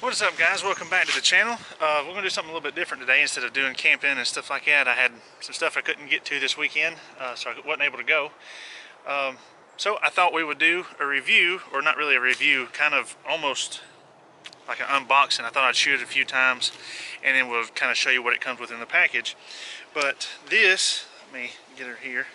What is up, guys? Welcome back to the channel. We're going to do something a little bit different today. Instead of doing camping and stuff like that, I had some stuff I couldn't get to this weekend, so I wasn't able to go. So I thought we would do a review, or not really a review, kind of almost like an unboxing. I thought I'd shoot it a few times and then we'll kind of show you what it comes with in the package. But this, let me get her here,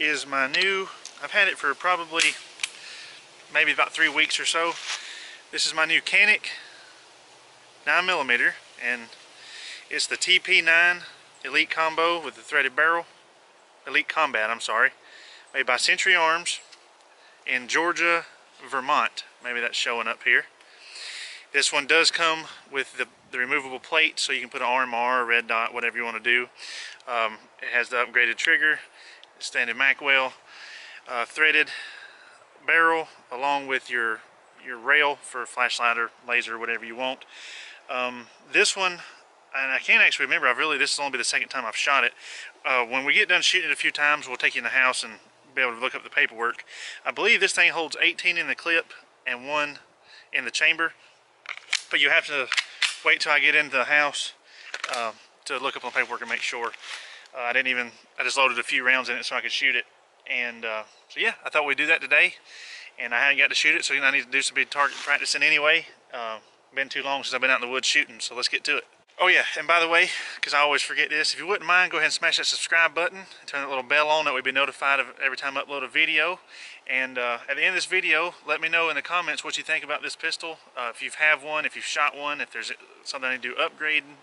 is my new, I've had it for probably maybe about 3 weeks or so. This is my new Canik 9mm, and it's the TP9 Elite Combo with the threaded barrel. Elite Combat, I'm sorry. Made by Century Arms in Georgia, Vermont. Maybe that's showing up here. This one does come with the removable plate, so you can put an RMR, red dot, whatever you want to do. It has the upgraded trigger, standard Macwell, threaded barrel, along with your rail for flashlight or laser, whatever you want. This one, and I can't actually remember, this will only be the second time I've shot it. When we get done shooting it a few times, we'll take you in the house and be able to look up the paperwork. I believe this thing holds 18 in the clip and 1 in the chamber, but you have to wait till I get into the house to look up on the paperwork and make sure. I just loaded a few rounds in it so I could shoot it, and so yeah, I thought we'd do that today. And I hadn't got to shoot it, so I need to do some big target practicing anyway. Been too long since I've been out in the woods shooting, so let's get to it. Oh yeah, and by the way, because I always forget this, if you wouldn't mind, go ahead and smash that subscribe button and turn that little bell on. That way be notified of every time I upload a video. And at the end of this video, let me know in the comments what you think about this pistol. If you have one, if you've shot one, if there's something I need to do upgrading,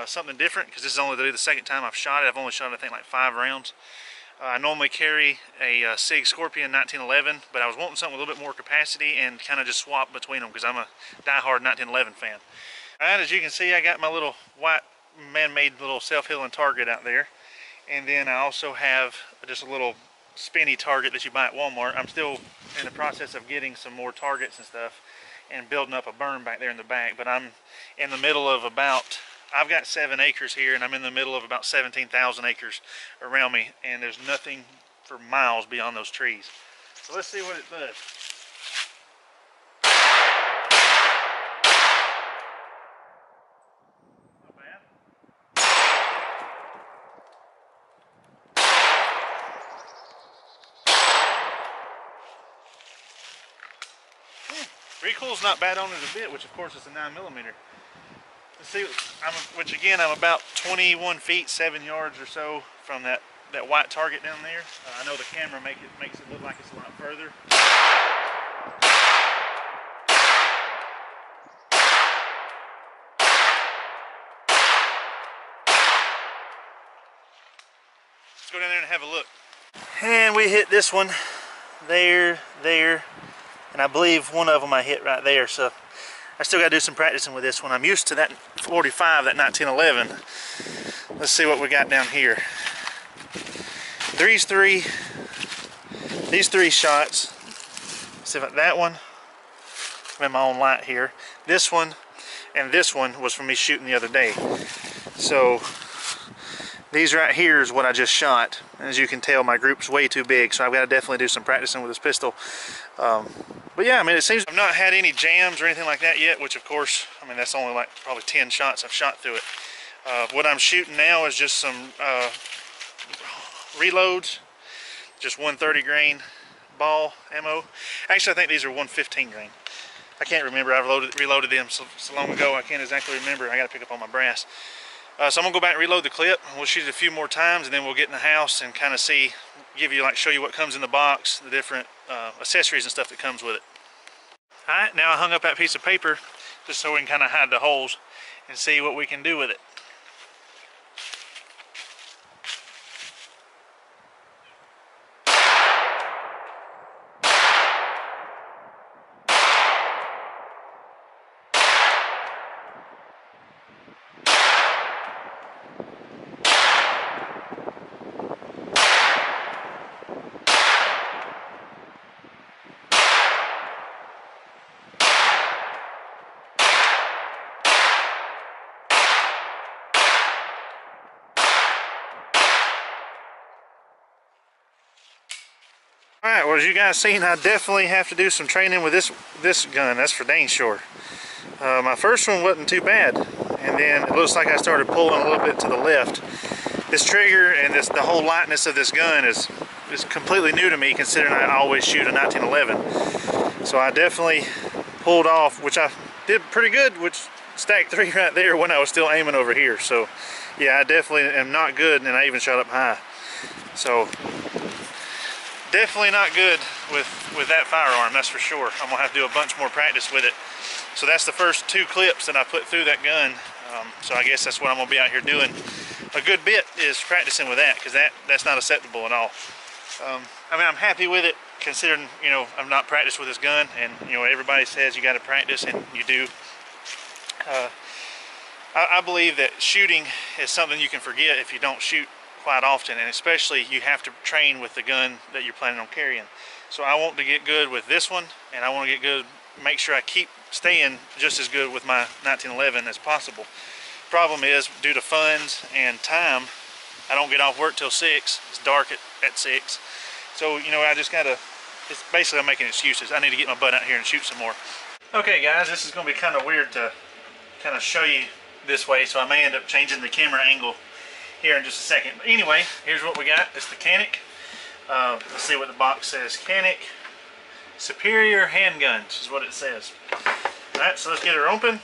something different, because this is only the second time I've shot it. I've only shot, I think, like 5 rounds. I normally carry a SIG Scorpion 1911, but I was wanting something with a little bit more capacity and kind of just swap between them because I'm a die-hard 1911 fan. Alright, as you can see, I got my little white man-made little self-healing target out there. And then I also have just a little spinny target that you buy at Walmart. I'm still in the process of getting some more targets and stuff and building up a berm back there in the back, but I'm in the middle of I've got 7 acres here, and I'm in the middle of about 17,000 acres around me, and there's nothing for miles beyond those trees. So let's see what it does. Not bad. Recoil's not bad on it a bit, which of course is a 9mm. Let's see, which again, I'm about 21 feet, 7 yards or so from that white target down there. I know the camera makes it look like it's a lot further. Let's go down there and have a look. And we hit this one there, and I believe one of them I hit right there, so I still got to do some practicing with this one. I'm used to that 45, that 1911. Let's see what we got down here. These three shots. See if that one, I'm in my own light here. This one and this one was from me shooting the other day. So these right here is what I just shot. As you can tell, my group's way too big, so I've got to definitely do some practicing with this pistol. But yeah, I mean, it seems I've not had any jams or anything like that yet, which of course, I mean, that's only like probably 10 shots I've shot through it. What I'm shooting now is just some reloads, just 130 grain ball ammo. Actually, I think these are 115 grain. I can't remember. I've reloaded them so long ago, I can't exactly remember. I got to pick up on my brass. So I'm gonna go back and reload the clip. We'll shoot it a few more times, and then we'll get in the house and kind of show you what comes in the box, the different accessories and stuff that comes with it. All right, now I hung up that piece of paper just so we can kind of hide the holes and see what we can do with it. Alright, well, as you guys seen, I definitely have to do some training with this gun. That's for dang sure. My first one wasn't too bad, and then it looks like I started pulling a little bit to the left. This trigger and the whole lightness of this gun is completely new to me, considering I always shoot a 1911. So I definitely pulled off, which I did pretty good, which stacked 3 right there when I was still aiming over here. So yeah, I definitely am not good, and I even shot up high. So definitely not good with that firearm, that's for sure. I'm gonna have to do a bunch more practice with it. So that's the first 2 clips that I put through that gun. So I guess that's what I'm gonna be out here doing a good bit, is practicing with that, because that's not acceptable at all. I mean, I'm happy with it, considering, you know, I've not practiced with this gun, and you know, everybody says you got to practice, and you do. I believe that shooting is something you can forget if you don't shoot quite often, and especially you have to train with the gun that you're planning on carrying. So I want to get good with this one, and I want to get good, make sure I keep staying just as good with my 1911 as possible. Problem is, due to funds and time, I don't get off work till 6. It's dark at 6. So, you know, I just gotta, it's basically I'm making excuses. I need to get my butt out here and shoot some more. Okay guys, this is gonna be kind of weird to kind of show you this way, so I may end up changing the camera angle here in just a second. But anyway, here's what we got. It's the Canik. Let's see what the box says. Canik Superior Handguns is what it says. Alright, so let's get her open.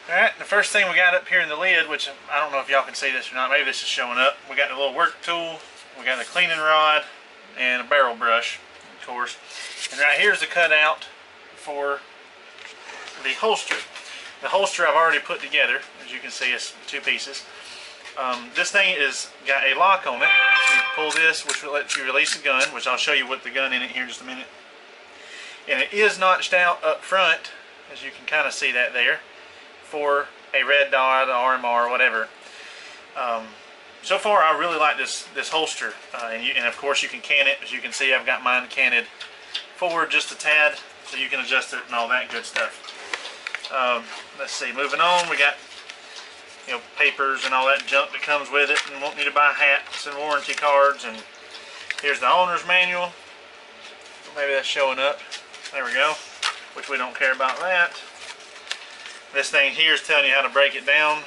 Alright, the first thing we got up here in the lid, which I don't know if y'all can see this or not, maybe this is showing up. We got the little work tool, we got a cleaning rod, and a barrel brush, of course. And right here's the cutout for the holster. The holster I've already put together, as you can see, it's 2 pieces. This thing is got a lock on it. So you pull this, which will let you release the gun, which I'll show you with the gun in it here in just a minute. And it is notched out up front, as you can kind of see that there, for a red dot, RMR, whatever. So far, I really like this holster, and of course you can can it. As you can see, I've got mine canted forward just a tad, so you can adjust it and all that good stuff. Let's see, moving on, we got, you know, papers and all that junk that comes with it, and won't need to buy hats and warranty cards. And here's the owner's manual. Maybe that's showing up. There we go, which we don't care about that. This thing here is telling you how to break it down,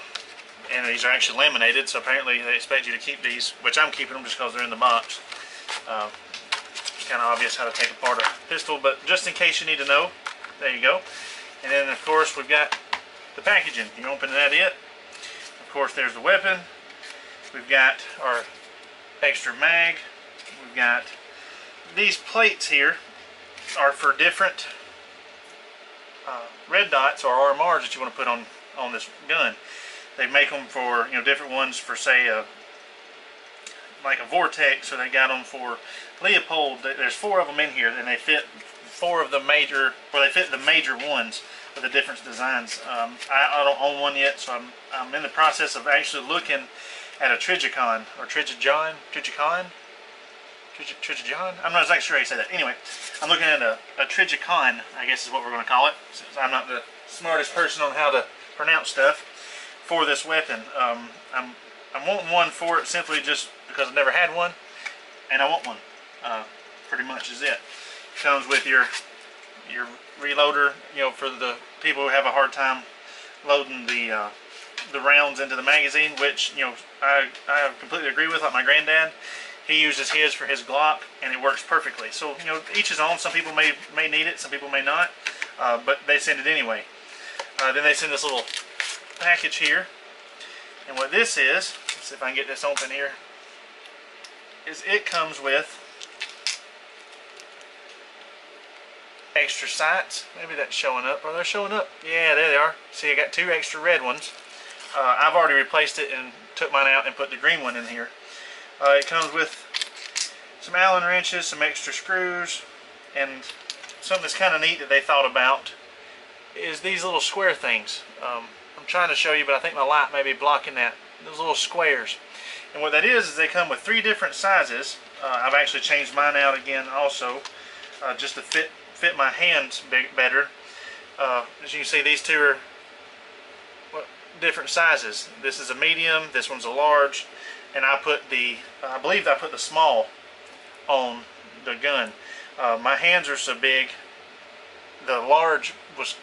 and these are actually laminated, so apparently they expect you to keep these, which I'm keeping them just because they're in the box. It's kind of obvious how to take apart a pistol, but just in case you need to know, there you go. And then of course we've got the packaging. You open that it. Of course there's the weapon. We've got our extra mag. We've got these plates here are for different red dots or RMRs that you want to put on this gun. They make them for, you know, different ones for, say, like a Vortex, or they got them for Leopold. There's 4 of them in here, and they fit 4 of the major, or they fit the major ones with the different designs. I don't own one yet, so I'm in the process of actually looking at a Trigicon, or Trigicon? I'm not exactly sure how you say that. Anyway, I'm looking at a Trigicon, I guess is what we're going to call it, since I'm not the smartest person on how to pronounce stuff, for this weapon. I'm wanting one for it simply just because I've never had one, and I want one. Pretty much is it. Comes with your reloader, you know, for the people who have a hard time loading the rounds into the magazine, which, you know, I completely agree with. Like my granddad, he uses his for his Glock, and it works perfectly. So, you know, each his own. Some people may need it, some people may not, but they send it anyway. Then they send this little package here, and what this is, let's see if I can get this open here, is it comes with extra sights. Maybe that's showing up. Are they showing up? Yeah, there they are. See, I got 2 extra red ones. I've already replaced it and took mine out and put the green one in here. It comes with some Allen wrenches, some extra screws, and something that's kind of neat that they thought about is these little square things. I'm trying to show you, but I think my light may be blocking that. Those little squares. And what that is they come with 3 different sizes. I've actually changed mine out again also, just to fit my hands better. As you can see, these 2 are different sizes. This is a medium, this one's a large, and I believe I put the small on the gun. My hands are so big the large was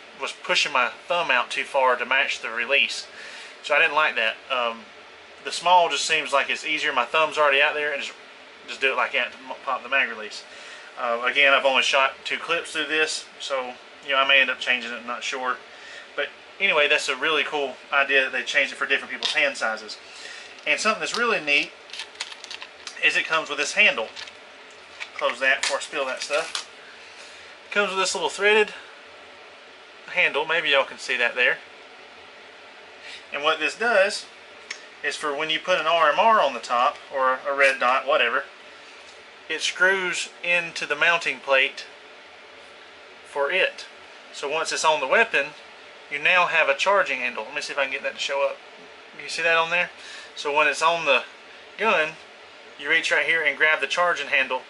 pushing my thumb out too far to match the release, so I didn't like that. The small just seems like it's easier. My thumb's already out there, and just do it like that to pop the mag release. Again, I've only shot 2 clips through this, so you know, I may end up changing it, I'm not sure. But anyway, that's a really cool idea that they changed it for different people's hand sizes. And something that's really neat is it comes with this handle. Close that before I spill that stuff. It comes with this little threaded handle. Maybe y'all can see that there. And what this does is for when you put an RMR on the top, or a red dot, whatever, it screws into the mounting plate for it. So once it's on the weapon, you now have a charging handle. Let me see if I can get that to show up. You see that on there? So when it's on the gun, you reach right here and grab the charging handle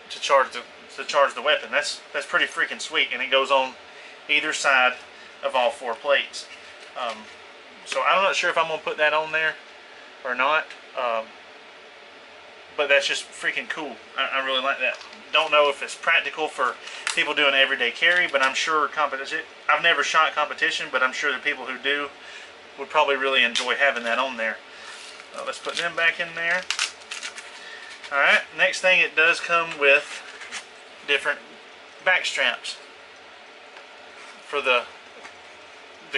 to charge the weapon. That's pretty freaking sweet, and it goes on either side of all 4 plates. So I'm not sure if I'm gonna put that on there or not, but that's just freaking cool. I really like that. Don't know if it's practical for people doing everyday carry, but I'm sure competition. I've never shot competition, but I'm sure the people who do would probably really enjoy having that on there. Let's put them back in there. Alright, next thing, it does come with different back straps for the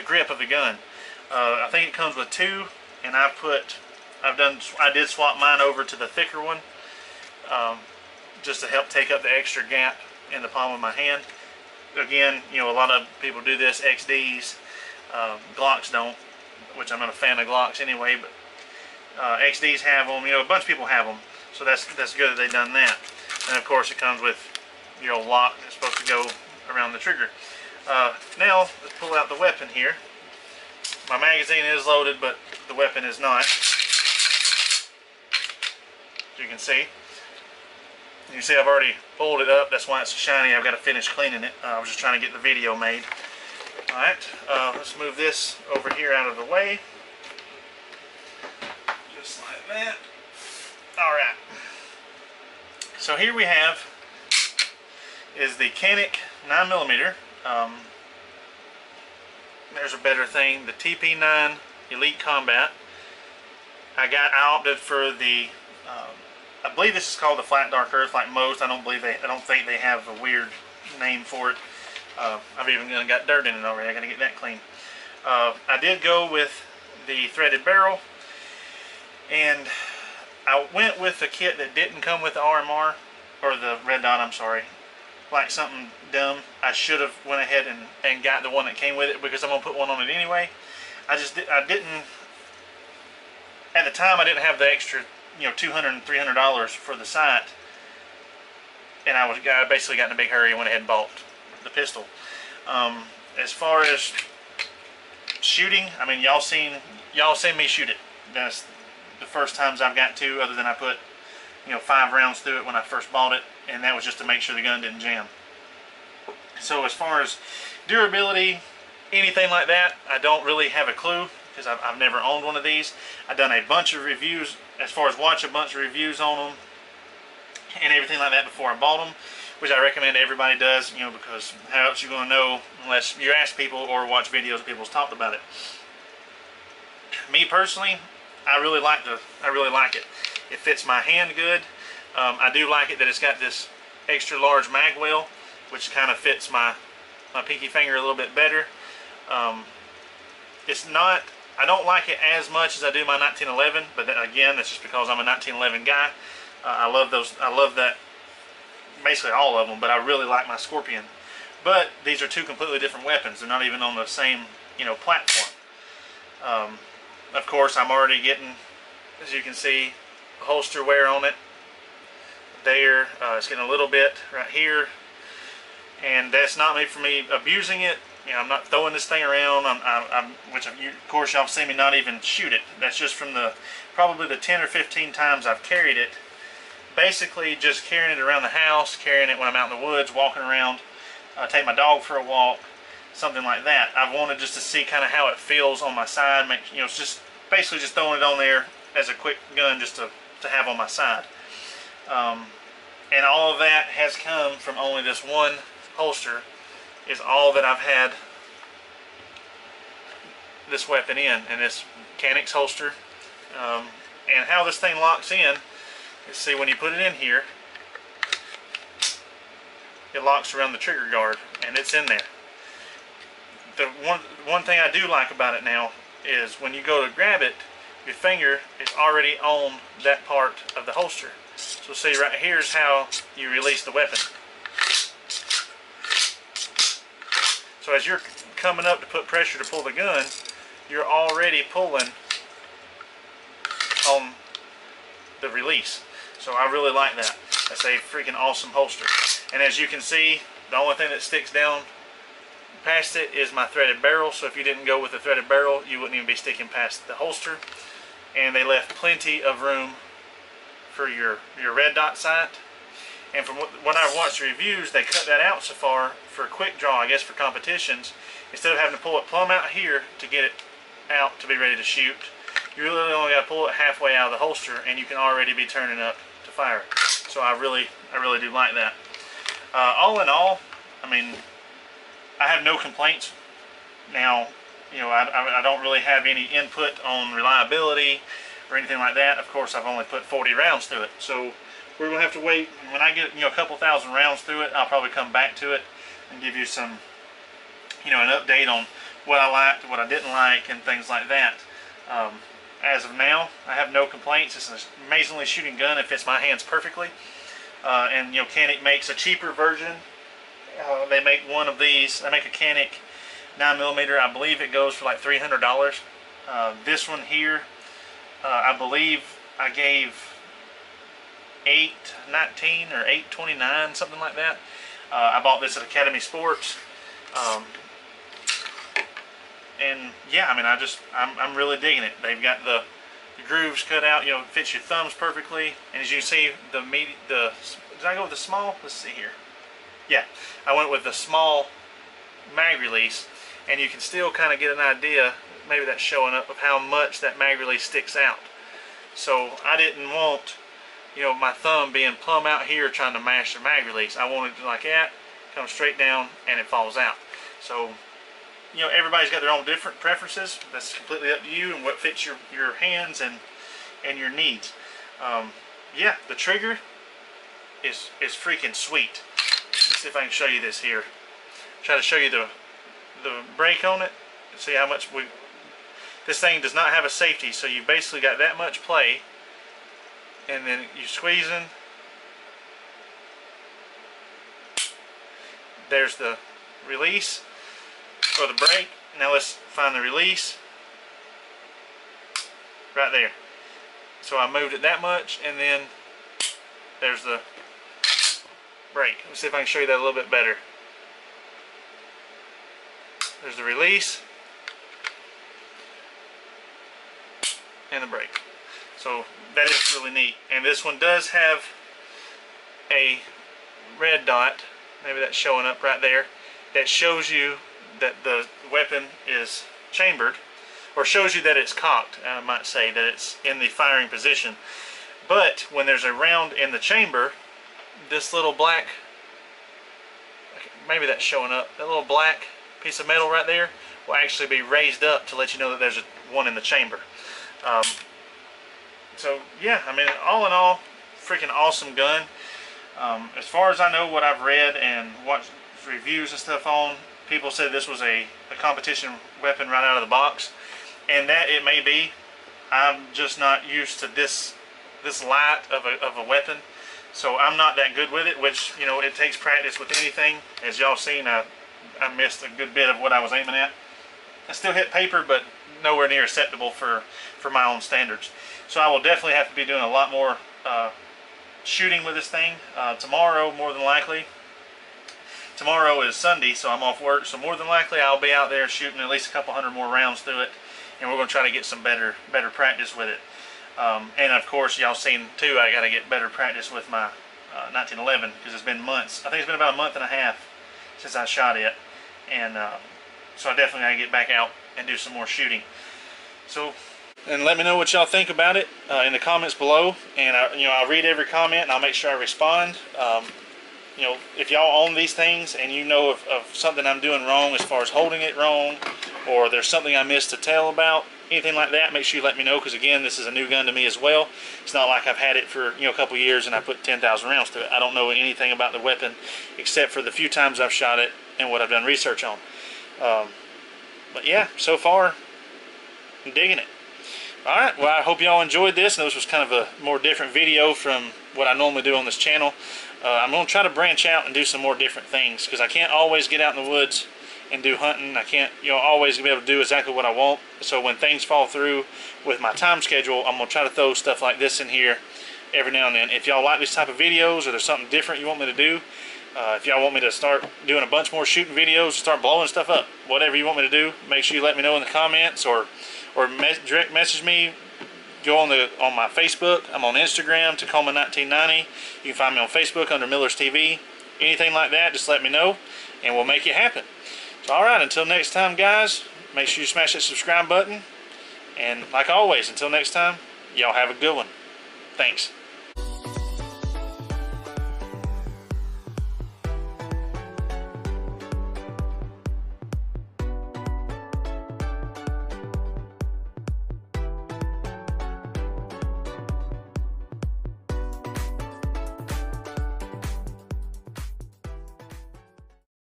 grip of the gun. I think it comes with 2, and I did swap mine over to the thicker one, just to help take up the extra gap in the palm of my hand. Again, you know, a lot of people do this, XDs, Glocks don't, which I'm not a fan of Glocks anyway, but XDs have them, you know, a bunch of people have them, so that's good that they've done that. And of course it comes with your old lock that's supposed to go around the trigger. Now, let's pull out the weapon here. My magazine is loaded, but the weapon is not. As you can see. You see I've already pulled it up, that's why it's shiny. I've got to finish cleaning it. I was just trying to get the video made. Alright, let's move this over here out of the way. Just like that. Alright. So here we have is the Canik 9mm. There's a better thing, the TP9 Elite Combat. I opted for the I believe this is called the Flat Dark Earth, like most. I don't think they have a weird name for it. I've even got dirt in it already. I got to get that clean. I did go with the threaded barrel, and I went with the kit that didn't come with the RMR, or the red dot, I'm sorry. Like something dumb, I should have went ahead and got the one that came with it, because I'm going to put one on it anyway. I didn't, at the time I didn't have the extra, you know, $200 and $300 for the sight, and I basically got in a big hurry and went ahead and bought the pistol. As far as shooting, I mean, y'all seen me shoot it. That's the first times I've got to, other than I put, you know, 5 rounds through it when I first bought it, and that was just to make sure the gun didn't jam. So as far as durability, anything like that, I don't really have a clue, because I've never owned one of these. I've done a bunch of reviews, as far as watch a bunch of reviews on them and everything like that before I bought them, which I recommend everybody does, you know, because how else you going to know unless you ask people or watch videos of people's talked about it. Me personally, I really like it. It fits my hand good. I do like it that it's got this extra large mag well, which kind of fits my pinky finger a little bit better. It's not, I don't like it as much as I do my 1911, but again, that's just because I'm a 1911 guy. I love that, basically all of them, but I really like my Scorpion. But these are 2 completely different weapons. They're not even on the same, you know, platform. Of course, I'm already getting, as you can see, holster wear on it. There, it's getting a little bit right here, and that's not me for me abusing it. You know, I'm not throwing this thing around. Which of course y'all seen me not even shoot it. That's just from probably the 10 or 15 times I've carried it. Basically, just carrying it around the house, carrying it when I'm out in the woods, walking around, take my dog for a walk, something like that. I wanted just to see kind of how it feels on my side. You know, it's just basically just throwing it on there as a quick gun, just to have on my side. And all of that has come from only this one holster is all that I've had this weapon in this Canik's holster. And how this thing locks in is, see, when you put it in here, it locks around the trigger guard and it's in there. The one thing I do like about it now is when you go to grab it, your finger is already on that part of the holster. So see, right here's how you release the weapon. So as you're coming up to put pressure to pull the gun, you're already pulling on the release. So I really like that. That's a freaking awesome holster. And as you can see, the only thing that sticks down past it is my threaded barrel. So if you didn't go with the threaded barrel, you wouldn't even be sticking past the holster. And they left plenty of room for your red dot sight. And from what I've watched reviews, they cut that out so far for quick draw, I guess for competitions. Instead of having to pull it plumb out here to get it out to be ready to shoot, you really only got to pull it halfway out of the holster and you can already be turning up to fire. So I really do like that. All in all, I mean, I have no complaints. Now, you know, I don't really have any input on reliability or anything like that. Of course, I've only put 40 rounds through it, so we're gonna have to wait. When I get, you know, a couple thousand rounds through it, I'll probably come back to it and give you some, you know, an update on what I liked, what I didn't like, and things like that. As of now, I have no complaints. It's an amazingly shooting gun. It fits my hands perfectly. And you know, Canik makes a cheaper version. They make one of these. They make a Canik 9mm. I believe it goes for like $300. This one here, I believe I gave $819 or $829, something like that. I bought this at Academy Sports. And yeah, I mean, I'm really digging it. They've got the grooves cut out, you know, it fits your thumbs perfectly. And as you can see, did I go with the small? Let's see here. Yeah, I went with the small mag release, and you can still kind of get an idea, maybe that's showing up, of how much that mag release sticks out. So I didn't want, you know, my thumb being plumb out here trying to mash the mag release. I wanted it like that, come straight down, and it falls out. So, you know, everybody's got their own different preferences. That's completely up to you and what fits your hands and your needs. Yeah, the trigger is freaking sweet. Let's see if I can show you this here. Try to show you the brake on it. See how much this thing does not have a safety, so you basically got that much play, and then you squeezing. There's the release for the brake. Now let's find the release right there. So I moved it that much, and then there's the brake. Let's see if I can show you that a little bit better. There's the release and the brake. So that is really neat. And this one does have a red dot, maybe that's showing up right there, that shows you that the weapon is chambered, or shows you that it's cocked, I might say, that it's in the firing position. But when there's a round in the chamber, this little black, maybe that's showing up, that little black piece of metal right there will actually be raised up to let you know that there's one in the chamber. So yeah, I mean, all in all, freaking awesome gun. As far as I know, what I've read and watched reviews and stuff on, people said this was a competition weapon right out of the box, and that it may be. I'm just not used to this light of a weapon, so I'm not that good with it, which, you know, it takes practice with anything. As y'all seen, I missed a good bit of what I was aiming at. I still hit paper, but nowhere near acceptable for my own standards. So I will definitely have to be doing a lot more shooting with this thing tomorrow, more than likely. Tomorrow is Sunday, so I'm off work, so more than likely I'll be out there shooting at least a couple hundred more rounds through it, and we're going to try to get some better practice with it. And of course, y'all seen too, I got to get better practice with my 1911, because it's been months. I think it's been about a month and a half since I shot it, and so I definitely got to get back out and do some more shooting. So, and let me know what y'all think about it in the comments below, and you know, I'll read every comment and I'll make sure I respond. you know, if y'all own these things and you know of something I'm doing wrong as far as holding it wrong, or there's something I missed to tell about, anything like that, make sure you let me know, because again, this is a new gun to me as well. It's not like I've had it for, you know, a couple years and I put 10,000 rounds to it. I don't know anything about the weapon except for the few times I've shot it and what I've done research on. But yeah, so far, I'm digging it. Alright, well, I hope y'all enjoyed this, and this was kind of a more different video from what I normally do on this channel. I'm going to try to branch out and do some more different things, because I can't always get out in the woods and do hunting. I can't, you know, always be able to do exactly what I want. So when things fall through with my time schedule, I'm going to try to throw stuff like this in here every now and then. If y'all like these type of videos, or there's something different you want me to do, if y'all want me to start doing a bunch more shooting videos, start blowing stuff up, whatever you want me to do, make sure you let me know in the comments, or direct message me. Go on my Facebook. I'm on Instagram, Tacoma1990. You can find me on Facebook under Miller's TV. Anything like that, just let me know, and we'll make it happen. So, alright, until next time, guys, make sure you smash that subscribe button. And like always, until next time, y'all have a good one. Thanks.